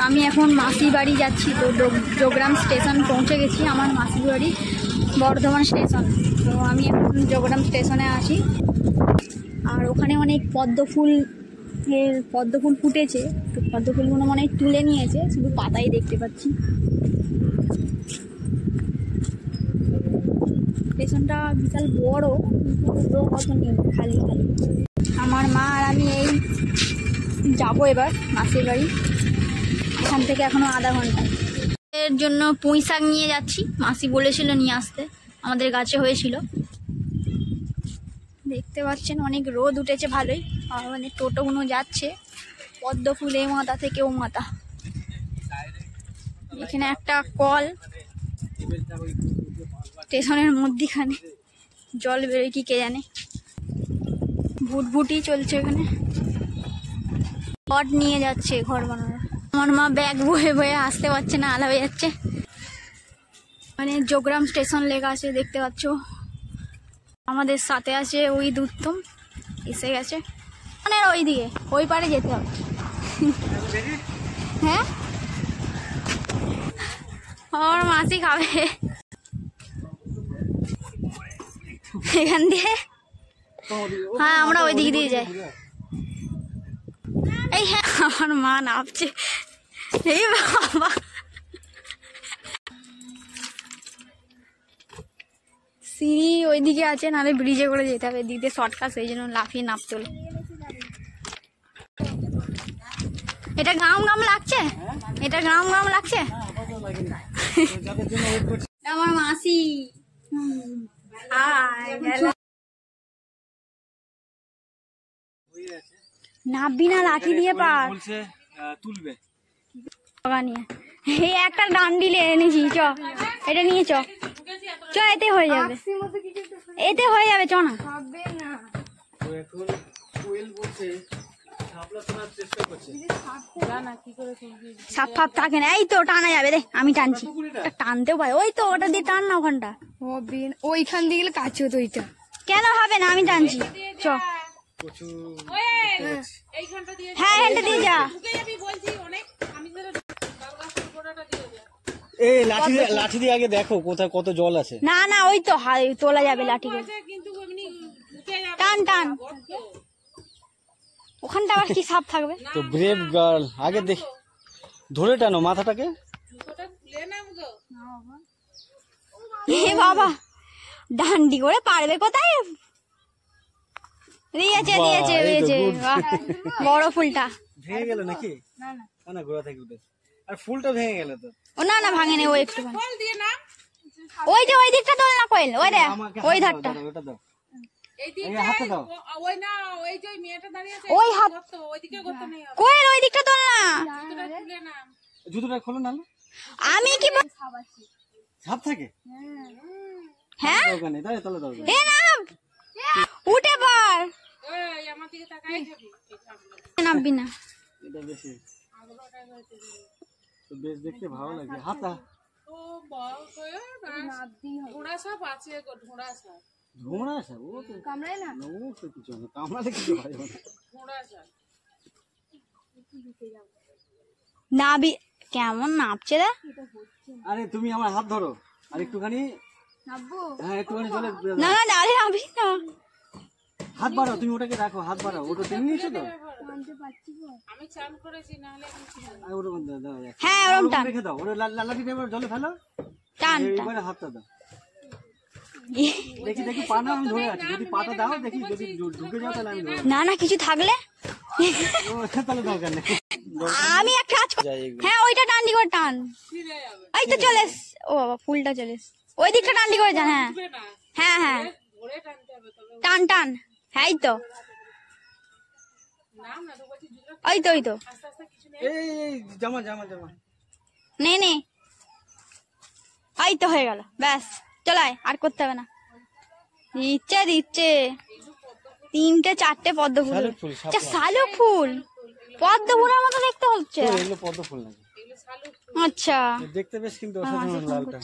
আমি এখন মাসির বাড়ি যাচ্ছি, তো যোগগ্রাম স্টেশন পৌঁছে গেছি। আমার মাসির বাড়ি বর্ধমান স্টেশন, তো আমি এখন যোগগ্রাম স্টেশনে আছি। আর ওখানে অনেক পদ্ম ফুল ফুটেছে, তো পদ্ম ফুলগুলো মনে হয় তুলে নিয়েছে, শুধু পাতাই দেখতে পাচ্ছি। স্টেশনটা বিশাল বড়, কিন্তু কত নেই, খালি খালি। আমার মা আর আমি এই যাবো এবার মাসির বাড়ি। এখান থেকে এখনো আধা ঘন্টা। এর জন্য পুঁই শাক নিয়ে যাচ্ছি, মাসি বলেছিল নিয়ে আসতে, আমাদের গাছে হয়েছিল। দেখতে পাচ্ছেন অনেক রোদ উঠেছে ভালোই, আর মানে টোটোগুলো যাচ্ছে পদ্ম ফুল এ মাথা থেকে ও মাথা। এখানে একটা কল, স্টেশনের মধ্যিখানে জল বেরোয় কি কে জানে। ভুটভুটি চলছে এখানে, পট নিয়ে যাচ্ছে ঘর বানানোর। আমার মা ব্যাগ বয়ে বয়ে আসতে পারছে না, আলা হয়ে যাচ্ছে। মানে যোগগ্রাম স্টেশন লেখা আছে দেখতে পাচ্ছ। আমাদের সাথে আছে ওই দুত্তম, এসে গেছে মানে ওই দিকে, ওই পারে যেতে হবে। হ্যাঁ আমার মাসি খাবে এখান দিয়ে। হ্যাঁ আমরা ওই দিকে দিয়ে যাই। এই হ্যাঁ আমার মা নামছে, এই বাবা। সিঁড়ি ওইদিকে আছে, নাহলে ব্রিজে করে যেতে হবে, এদিক দিয়ে শর্টকাট, সেই জন্য লাফিয়ে নামতে হলো। এটা গাম গাম লাগছে, এটা গাম গাম লাগছে। আমার মাসি নাববি না, লাঠি দিয়ে পার তুলবে। এই একটা ডান্ডিলে এনেছি, চ এটা নিয়ে চ, চ এতে হয়ে যাবে, এতে হয়ে যাবে, চ না। সাপ ফাপ থাকে না, এই তো টানা যাবে রে, আমি টানছি, টানতেও পাই। ওই তো ওটা দিয়ে টান না, ওখানটা ওইখান দিয়ে গেলে কাছে হতো। ওইটা কেন হবে না, আমি টানছি, চ। হ্যাঁ এখানটা দিয়ে যা। এই লাঠি দিয়ে আগে দেখো কোথায় কত জল আছে। না না ওই তো তোলা যাবে লাঠি দিয়ে, টান টান। ওখানটা আবার কি সাপ থাকবে? তো ব্রেভ গার্ল, আগে দেখ, ধরে টানো মাথাটাকে। এ বাবা, ডান্ডি করে পারবে কোথায়? দিয়েছে দিয়েছে দিয়েছে, বড় ফুলটা ভেঙে গেল নাকি? না না গোড়া থেকে উঠেছে, আর ফুলটা ভেঙে গেল তো। ও না না ভাঙেনি, ও একটু ওই যে ওই দিকটা তোল না কোয়েল, ওই রে ওই ধারটা, ওটা দাও, ওই হাত কোয়েল, ওই দিকটা তোল না। জুতোটা খোলো না। আমি কি সাপ থাকে? হ্যাঁ এ না, উঠে পড়, নামবি না। এটা বেশি তো বেশ দেখতে ভালো লাগে। হাতা ঘোড়া সাপ আছে, ঘোড়া সাপ ও তো কামড়ায় না, ও তো কিছু না, কামড়ালে কিছু হয় না। ঘোড়া সাপ নাবি কেমন নাপছে রে। আরে তুমি আমার হাত ধরো আর একটুখানি নাববো। হ্যাঁ একটুখানি চলে না না আরে নাবি না, হাত বাড়াও, তুমি ওটাকে রাখো, হাত বাড়াও। ওটা টেনে নিয়েছো তো? আমি চান করেছি, না হলে হ্যাঁ ওরকম টান, রেখে দাও, ওটা লালাটিটা এবার জলে ফেলো, টান এবারে হাতটা দাও। দেখি দেখি পা না, আমি ধরে আছি, যদি পাটা দাও দেখি, যদি ঢুকে যাও তাহলে আমি ধরে। না না কিছু থাকলে তাহলে দরকার নেই, আমি এক কাজ। হ্যাঁ ওইটা ডান্ডি করে টান, এই তো চলে ও বাবা ফুলটা চলে ওই দিকটা ডান্ডি করে যান। হ্যাঁ হ্যাঁ হ্যাঁ টান টান, হ্যাঁ এই তো, ওই তো ওই তো, এই জামা জামা জামা নে নে, এই তো হয়ে গেল, ব্যাস চলাই, আর করতে হবে না। দিচ্ছে দিচ্ছে, 3টে 4টে পদ্ম ফুল, শালুক ফুল, পদ্ম ফুলের মতো দেখতে হচ্ছে। এগুলো পদ্ম ফুল নাকি? আচ্ছা দেখতে বেশ, কিন্তু অসাধারণ লালটা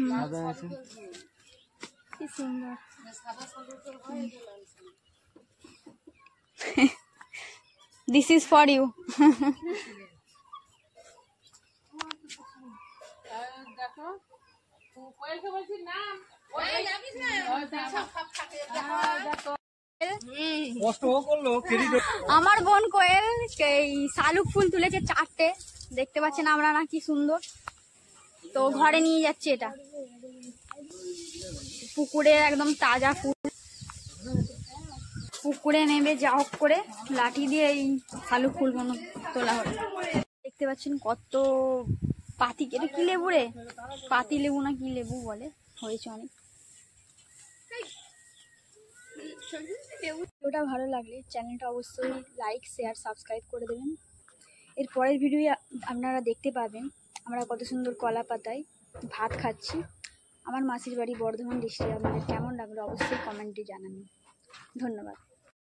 সাদা আছে, কি সুন্দর। This is for you. কোয়েলকে বলছি নাম আমার বোন কোয়েল এই শালুক ফুল তুলেছে 4টে, দেখতে পাচ্ছেন আমরা না কি সুন্দর। তো ঘরে নিয়ে যাচ্ছে এটা, পুকুরে একদম তাজা ফুল। পুকুরে নেমে যা হোক করে লাঠি দিয়ে এই শালুক ফুলগুলো তোলা হলো। দেখতে পাচ্ছেন কত পাতি, এটা কি লেবু রে, পাতি লেবু না কি লেবু বলে, হয়েছে অনেক। ভিডিওটা ভালো লাগলে চ্যানেলটা অবশ্যই লাইক শেয়ার সাবস্ক্রাইব করে দেবেন। এর পরের ভিডিও আপনারা দেখতে পাবেন আমরা কত সুন্দর কলা পাতায় ভাত খাচ্ছি। আমার মাসির বাড়ি বর্ধমান ডিস্ট্রিক্ট। আপনাদের কেমন লাগলো অবশ্যই কমেন্টে জানাবেন। ধন্যবাদ।